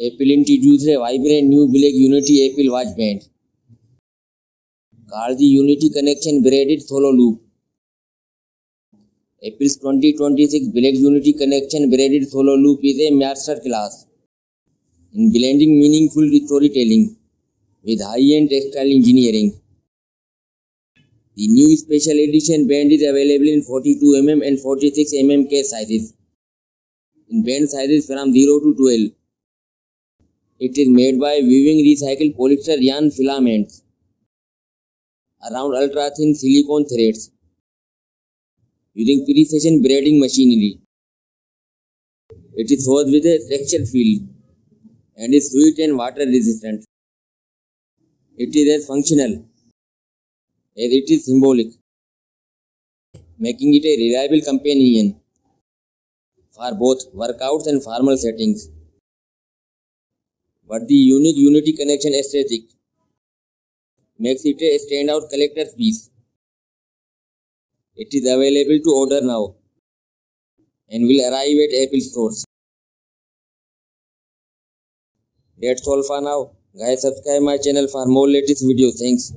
Apple introduced a vibrant new black Unity Apple Watch band called the Unity Connection Braided Solo Loop. Apple's 2026 Black Unity Connection Braided Solo Loop is a masterclass in blending meaningful storytelling with high-end textile engineering. The new special edition band is available in 42mm and 46mm case sizes, in band sizes from 0 to 12. It is made by weaving recycled polyester yarn filaments around ultrathin silicone threads using precision-braiding machinery. It is forged with a texture feel and is sweet and water resistant. It is as functional as it is symbolic, making it a reliable companion for both workouts and formal settings. But the unique Unity Connection aesthetic makes it a standout collector's piece. It is available to order now and will arrive at Apple stores. That's all for now. Guys, subscribe my channel for more latest videos. Thanks.